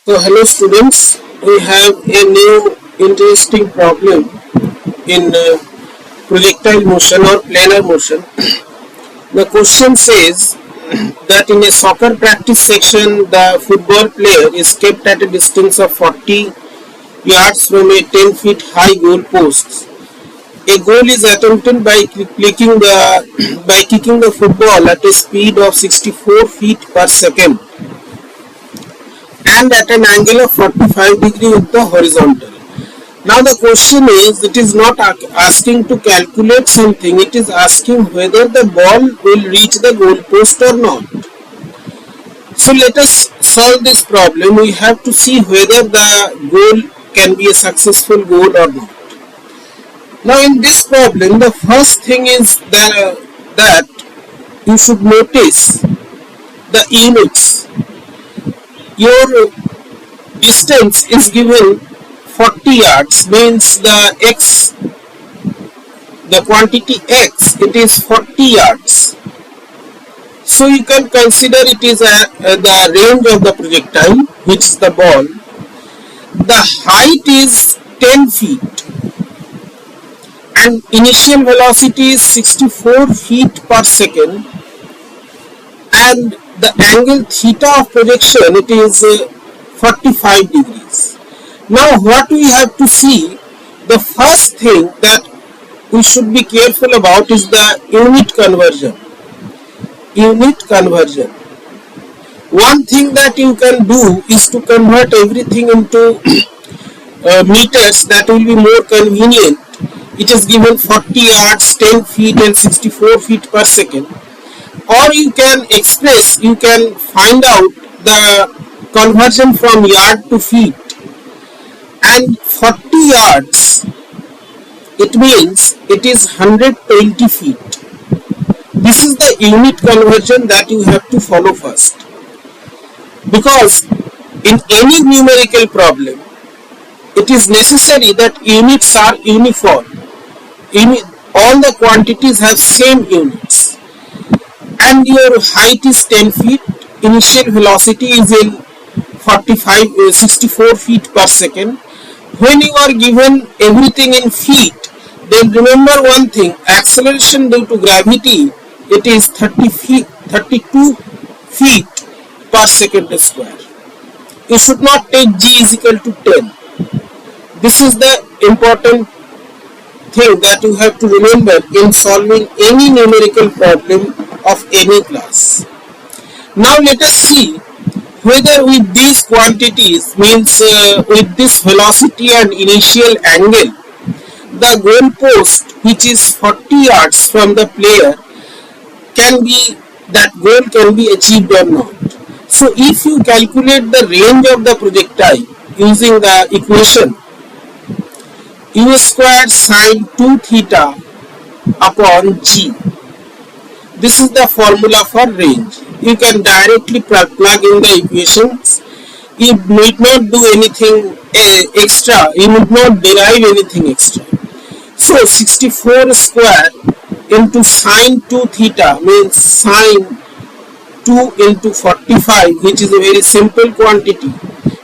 So hello students, we have a new interesting problem in projectile motion or planar motion. The question says that in a soccer practice section, the football player is kept at a distance of 40 yards from a 10 feet high goal post. A goal is attempted by kicking the football at a speed of 64 feet per second and at an angle of 45 degrees with the horizontal. Now the question is, it is not asking to calculate something, it is asking whether the ball will reach the goal post or not. So let us solve this problem. We have to see whether the goal can be a successful goal or not. Now in this problem, the first thing is that you should notice the units. Your distance is given 40 yards, means the quantity x, it is 40 yards. So you can consider it is the range of the projectile, which is the ball. The height is 10 feet and initial velocity is 64 feet per second, and the angle theta of projection, it is 45 degrees. Now what we have to see, the first thing that we should be careful about is the unit conversion. Unit conversion. One thing that you can do is to convert everything into meters. That will be more convenient. It is given 40 yards, 10 feet and 64 feet per second. Or you can find out the conversion from yard to feet. And 40 yards, it means it is 120 feet. This is the unit conversion that you have to follow first. Because in any numerical problem, it is necessary that units are uniform. All the quantities have same units. And your height is 10 feet, initial velocity is in 64 feet per second. When you are given everything in feet, then remember one thing, acceleration due to gravity, it is 32 feet per second square. You should not take g is equal to 10. This is the important thing that you have to remember in solving any numerical problem of any class. Now let us see whether with these quantities, means with this velocity and initial angle, the goal post, which is 40 yards from the player, that goal can be achieved or not. So if you calculate the range of the projectile using the equation u squared sine 2 theta upon g, this is the formula for range. You can directly plug in the equations. You need not do anything extra. You need not derive anything extra. So 64 square into sine 2 theta means sine 2 into 45, which is a very simple quantity.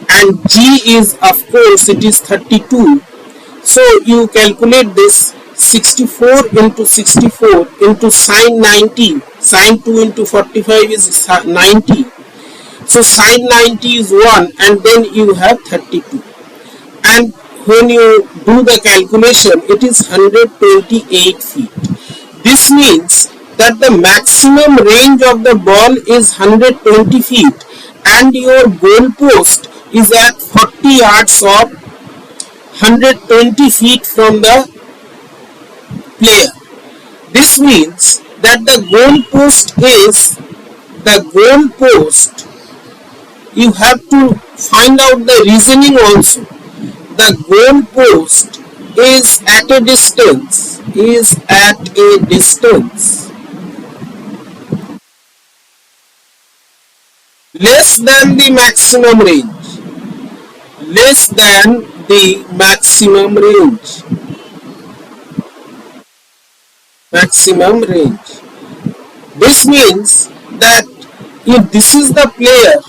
And g is, of course, it is 32. So you calculate this 64 into 64 into sine 90, sine 2 into 45 is 90. So sine 90 is 1 and then you have 32. And when you do the calculation, it is 128 feet. This means that the maximum range of the ball is 120 feet and your goal post is at 40 yards or 120 feet from the player. This means that the goal post, you have to find out the reasoning also. The goal post is at a distance, less than the maximum range, maximum range. This means that if this is the player,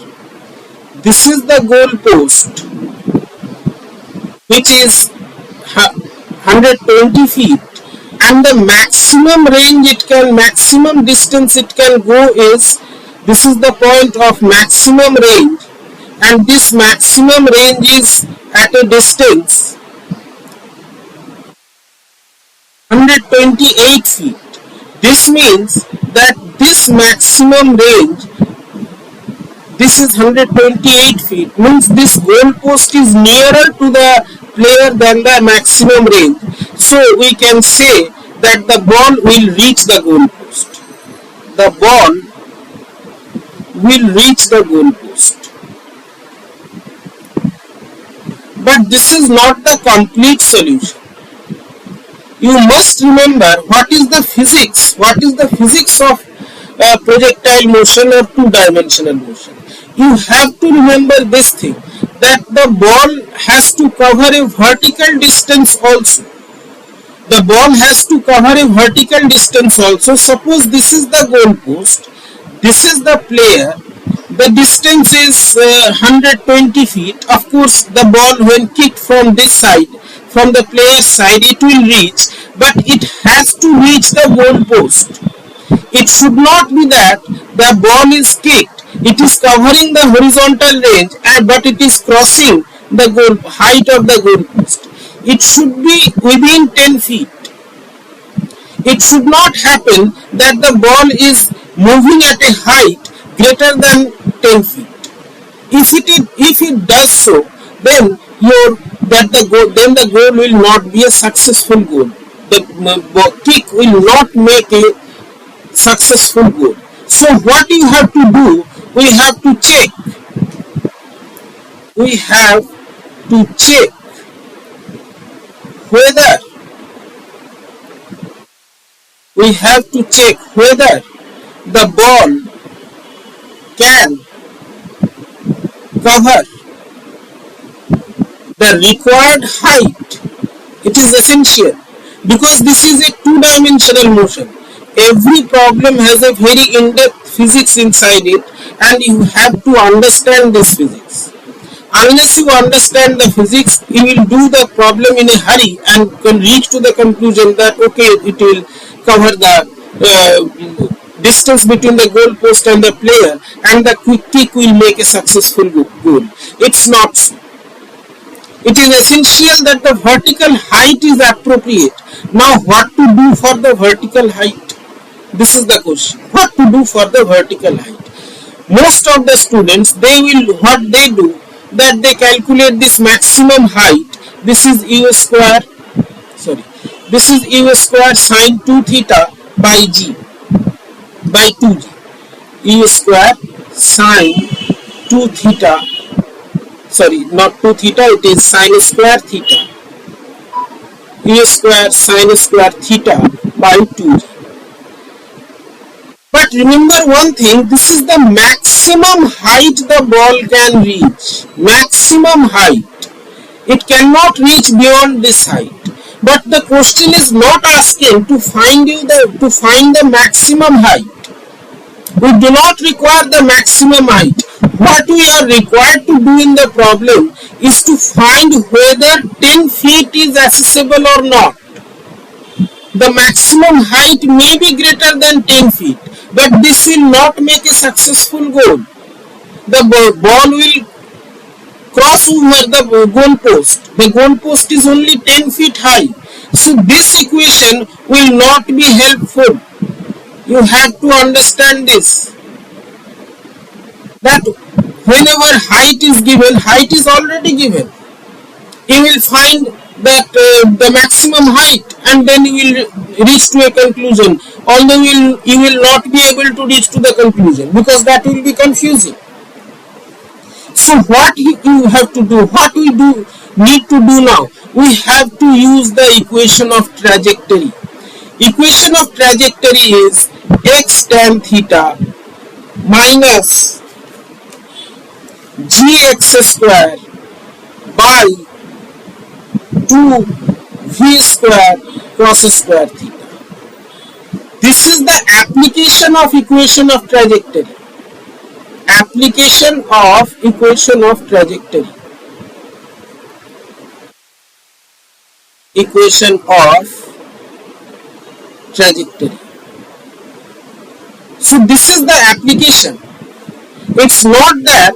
this is the goal post, which is 120 feet, and the maximum range it can, maximum distance it can go is, this is the point of maximum range, and this maximum range is at a distance 128 feet. This means that this maximum range, this is 128 feet, means this goal post is nearer to the player than the maximum range. So we can say that the ball will reach the goal post. The ball will reach the goal post. But this is not the complete solution. You must remember what is the physics. What is the physics of projectile motion or two-dimensional motion? You have to remember this thing, that the ball has to cover a vertical distance also. The ball has to cover a vertical distance also. Suppose this is the goal post, this is the player, the distance is 120 feet. Of course, the ball when kicked from this side, from the player's side, it will reach, but it has to reach the goal post. It should not be that the ball is kicked, it is covering the horizontal range, but it is crossing the goal height of the goal post. It should be within 10 feet. It should not happen that the ball is moving at a height greater than 10 feet. If it does so, then the goal will not be a successful goal. The kick will not make a successful goal. So what you have to do, we have to check. We have to check whether the ball can cover the required height. It is essential because this is a two-dimensional motion. Every problem has a very in-depth physics inside it, and you have to understand this physics. Unless you understand the physics, you will do the problem in a hurry and can reach to the conclusion that okay, it will cover the distance between the goal post and the player, and the quick kick will make a successful goal. It's not so. It is essential that the vertical height is appropriate. Now what to do for the vertical height? This is the question. What to do for the vertical height? Most of the students, what they do, that they calculate this maximum height. This is u square sine 2 theta by g by 2g. U square sine 2 theta, not 2 theta, it is sine square theta. U square sine square theta by 2g. But remember one thing, this is the maximum height the ball can reach. Maximum height. It cannot reach beyond this height. But the question is not asking to find the maximum height. We do not require the maximum height. What we are required to do in the problem is to find whether 10 feet is accessible or not. The maximum height may be greater than 10 feet, but this will not make a successful goal. The ball will cross over the goal post. The goal post is only 10 feet high. So this equation will not be helpful. You have to understand this. That whenever height is given, height is already given. You will find that the maximum height, and then you will reach to a conclusion. Although you will not be able to reach to the conclusion because that will be confusing. So what you have to do, what we need to do now, we have to use the equation of trajectory. Equation of trajectory is x tan theta minus gx square by 2 v square cos square theta. This is the application of equation of trajectory. application of equation of trajectory. Equation of trajectory. So this is the application. It's not that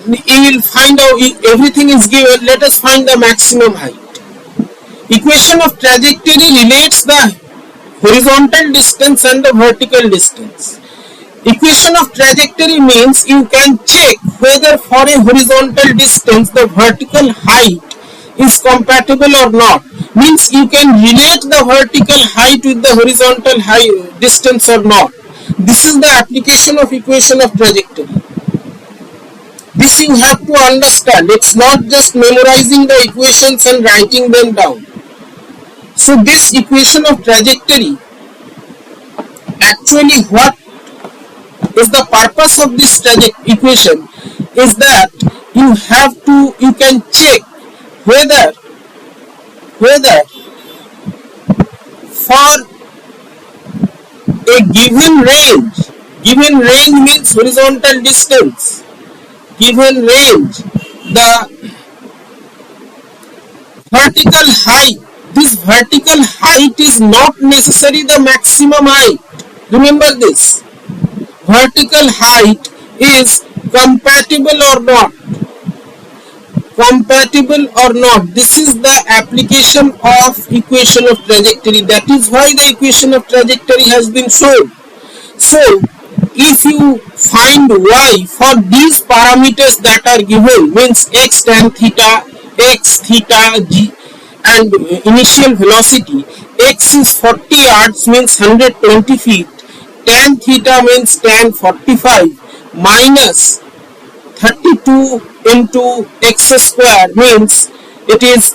you will find out everything is given, let us find the maximum height. Equation of trajectory relates the horizontal distance and the vertical distance. Equation of trajectory means you can check whether for a horizontal distance the vertical height is compatible or not. Means you can relate the vertical height with the horizontal height distance or not. This is the application of equation of trajectory. This you have to understand. It's not just memorizing the equations and writing them down. So this equation of trajectory, actually what is the purpose of this equation is that you can check whether for a given range means horizontal distance, given range, the vertical height, this vertical height is not necessarily the maximum height. Remember this. Vertical height is compatible or not. Compatible or not. This is the application of equation of trajectory. That is why the equation of trajectory has been shown. So, if you find y for these parameters that are given, means x tan theta, x theta, g, and initial velocity, x is 40 yards means 120 feet, tan theta means tan 45 minus 32 into x square means it is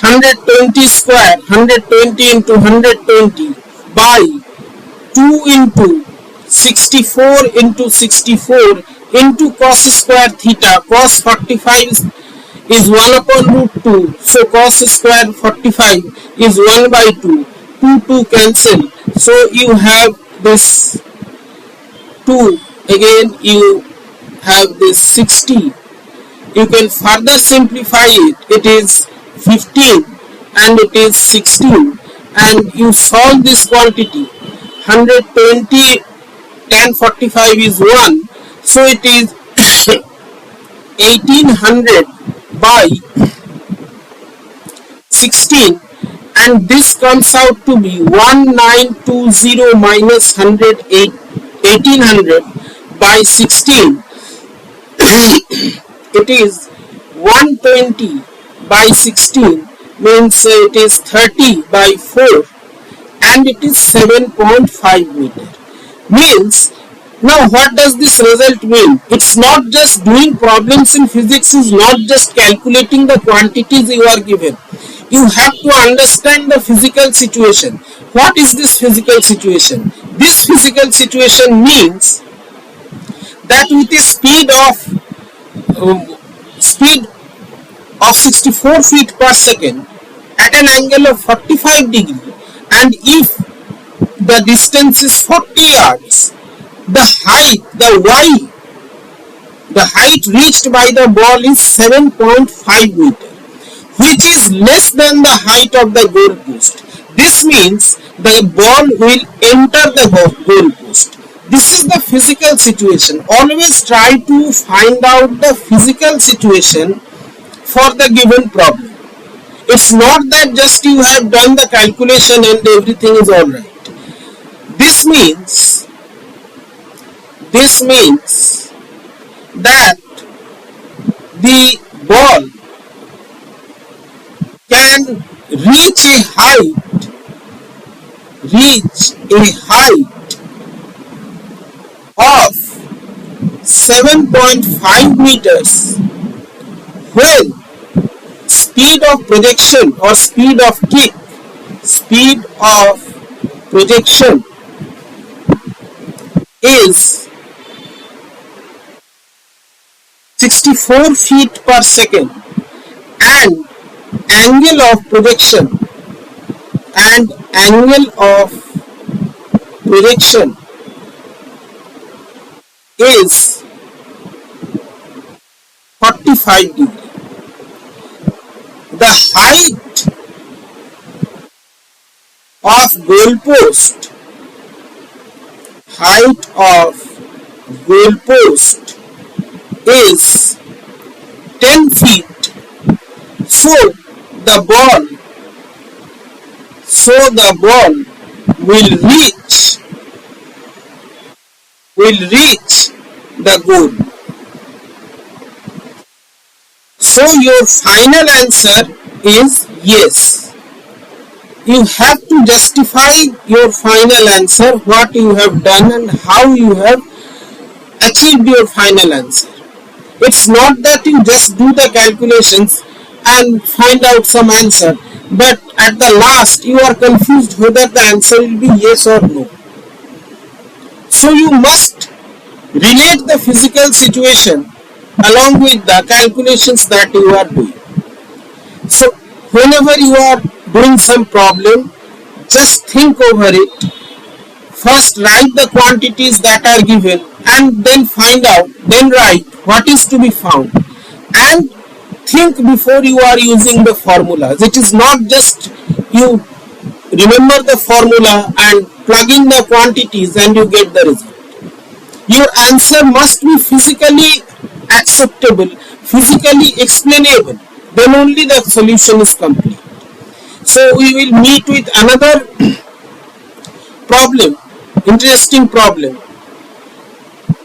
120 square, 120 into 120 by 2 into 64 into 64 into cos square theta. Cos 45 is 1 upon root 2. So cos square 45 is 1 by 2. 2 cancel. So you have this 2. Again you have this 60. You can further simplify it. It is 15 and it is 16. And you solve this quantity. 120 tan 45 is 1. So it is 1800 by 16, and this comes out to be 1920 minus 1800 by 16. It is 120 by 16 means it is 30 by 4 and it is 7.5 meter. Means, now what does this result mean? It's not just doing problems in physics, is not just calculating the quantities you are given. You have to understand the physical situation. What is this physical situation? This physical situation means that with a speed of 64 feet per second at an angle of 45 degree, and if the distance is 40 yards, the height reached by the ball is 7.5 meter, which is less than the height of the goal post. This means the ball will enter the goal post. This is the physical situation. Always try to find out the physical situation for the given problem. It's not that just you have done the calculation and everything is alright. This means that the ball can reach a height of 7.5 meters when speed of projection or speed of kick, speed of projection is 64 feet per second and angle of projection is 45 degree. The height of goalpost is 10 feet. So the ball will reach the goal. So your final answer is yes. You have to justify your final answer, what you have done and how you have achieved your final answer. It's not that you just do the calculations and find out some answer, but at the last you are confused whether the answer will be yes or no. So you must relate the physical situation along with the calculations that you are doing. So whenever you are doing some problem, just think over it. First write the quantities that are given and then write what is to be found, and think before you are using the formulas. It is not just you remember the formula and plug in the quantities and you get the result. Your answer must be physically acceptable, physically explainable. Then only the solution is complete. So we will meet with another problem, interesting problem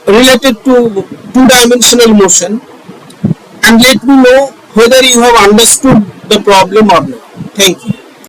related to two-dimensional motion, and let me know whether you have understood the problem or not. Thank you.